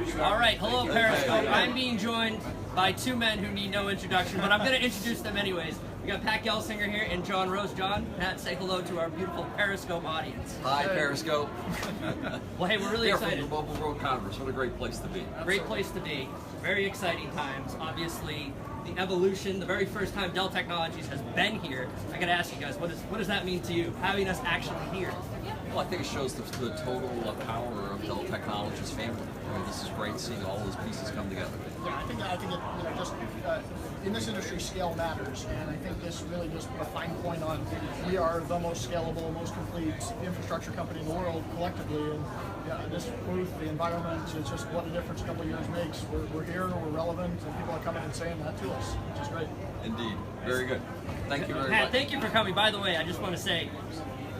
All right, hello Periscope. I'm being joined by two men who need no introduction, but I'm going to introduce them anyways. We got Pat Gelsinger here and John Roese. John, Pat, say hello to our beautiful Periscope audience. Hi, Periscope. Well, hey, we're really excited. From the Mobile World Congress. What a great place to be. Great place to be. Very exciting times. Obviously, the evolution, the very first time Dell Technologies has been here. I got to ask you guys, what does that mean to you, having us actually here? Well, I think it shows the total power of Dell Technologies family. This is great seeing all those pieces come together. Yeah, I think it, just in this industry, scale matters, and I think this really just put a fine point on we are the most scalable, most complete infrastructure company in the world collectively, and this booth, the environment, it's just what a difference a couple of years makes. We're here, we're relevant, and people are coming and saying that to us, which is great. Indeed, very good. Thank you very much. Pat, thank you for coming. By the way, I just want to say,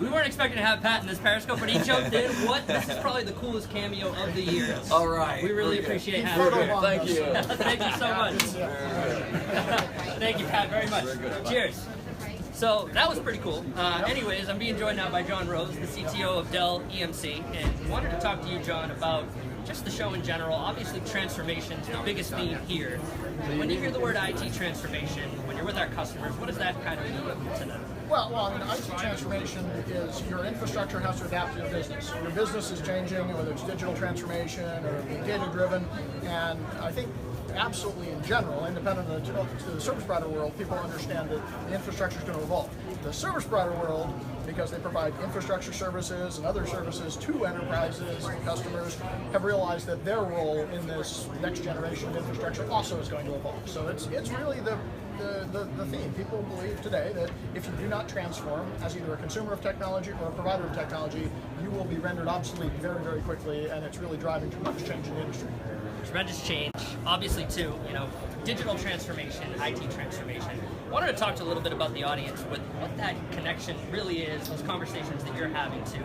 we weren't expecting to have Pat in this Periscope, but he jumped in. This is probably the coolest cameo of the year. All right. We really appreciate having you here. Thank you. Thank you so much. Thank you, Pat, very much. Cheers. So that was pretty cool. Anyways, I'm being joined now by John Roese, the CTO of Dell EMC, and wanted to talk to you, John, about just the show in general. Obviously, transformation is the biggest theme here. When you hear the word IT transformation, when you're with our customers, what does that kind of mean to them? Well, I mean, IT transformation is your infrastructure has to adapt to your business. Your business is changing, whether it's digital transformation or data-driven, and I think absolutely in general, independent of the service provider world, people understand that the infrastructure is going to evolve. The service provider world, because they provide infrastructure services and other services to enterprises and customers, have realized that their role in this next generation of infrastructure also is going to evolve. So it's really the theme. People believe today that if you do not transform as either a consumer of technology or a provider of technology, you will be rendered obsolete very, very quickly, and it's really driving tremendous change in the industry. Tremendous change, obviously too, digital transformation, IT transformation. I wanted to talk to a little bit about the audience with what that connection really is, those conversations that you're having to.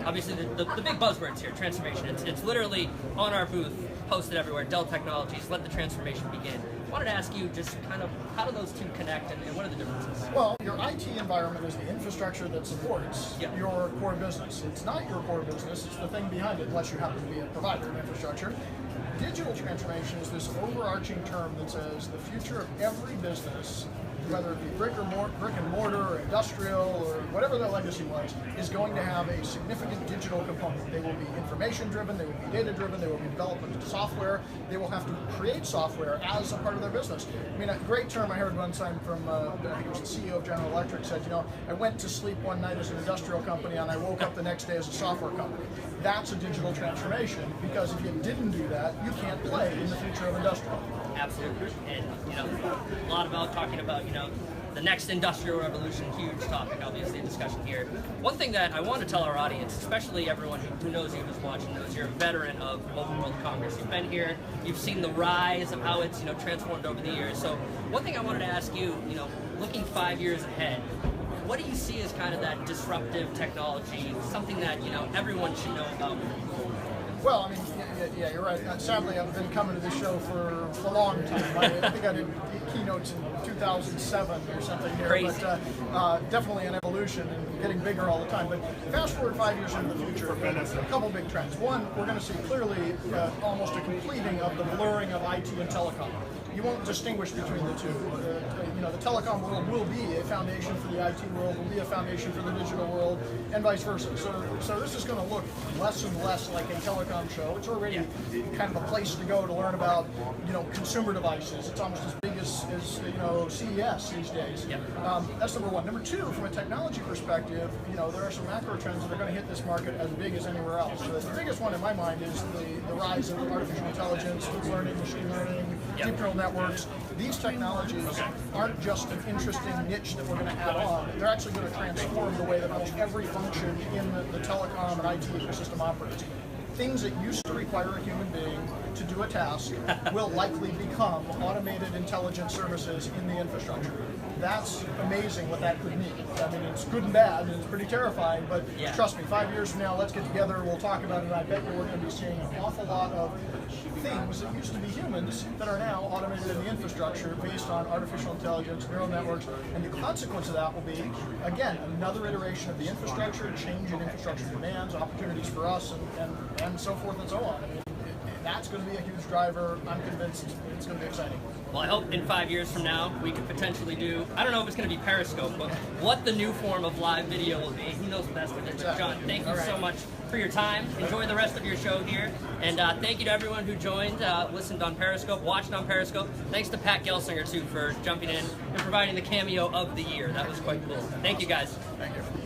Obviously the big buzzwords here, transformation. It's literally on our booth, posted everywhere, Dell Technologies, let the transformation begin. I wanted to ask you just kind of how do those two connect and what are the differences? Well, your IT environment is the infrastructure that supports your core business. It's not your core business, it's the thing behind it, unless you happen to be a provider of infrastructure. Digital transformation is this overarching term that says the future of every business, whether it be brick and mortar or industrial or whatever their legacy was, is going to have a significant digital component. They will be information driven, they will be data driven, they will be developing software, they will have to create software as a part of their business. I mean, a great term I heard one time from, I think it was the CEO of General Electric said, I went to sleep one night as an industrial company and I woke up the next day as a software company. That's a digital transformation, because if you didn't do that, you can't play in the future of industrial. Absolutely, and a lot about talking about the next industrial revolution, huge topic, obviously a discussion here. One thing that I want to tell our audience, especially everyone who knows you, who's watching, knows you're a veteran of Mobile World Congress. You've been here, you've seen the rise of how it's transformed over the years. So one thing I wanted to ask you, looking 5 years ahead, what do you see as kind of that disruptive technology, something that everyone should know about? Well, I mean, yeah, you're right. Sadly, I've been coming to this show for a long time. I think I did keynotes in 2007 or something here. Crazy. But definitely an evolution and getting bigger all the time. But fast forward 5 years into the future, a couple big trends. One, we're going to see clearly almost a completing of the blurring of IT and telecom. You won't distinguish between the two. The telecom world will be a foundation for the IT world, will be a foundation for the digital world, and vice versa. So this is going to look less and less like a telecom show. It's already kind of a place to go to learn about, consumer devices. It's almost as big as CES these days. That's number one. Number two, from a technology perspective, there are some macro trends that are going to hit this market as big as anywhere else. So the biggest one in my mind is the rise of artificial intelligence, deep learning, machine learning, deep neural networks. These technologies aren't just an interesting niche that we're going to add on. They're actually going to transform the way that almost every function in the telecom and IT ecosystem operates. Things that used to require a human being to do a task will likely become automated intelligent services in the infrastructure. That's amazing what that could mean. I mean, it's good and bad, and it's pretty terrifying, but trust me, 5 years from now, let's get together, we'll talk about it, and I bet you we're going to be seeing an awful lot of things that used to be humans that are now automated in the infrastructure based on artificial intelligence, neural networks, and the consequence of that will be, again, another iteration of the infrastructure, change in infrastructure demands, opportunities for us, and so forth and so on. I mean, That's going to be a huge driver. I'm convinced it's going to be exciting. Well, I hope in 5 years from now we could potentially do, I don't know if it's going to be Periscope, but what the new form of live video will be. Who knows best of it? But John, thank you so much for your time. Enjoy the rest of your show here. And thank you to everyone who joined, listened on Periscope, watched on Periscope. Thanks to Pat Gelsinger, too, for jumping in and providing the cameo of the year. That was quite cool. Thank you, guys. Thank you.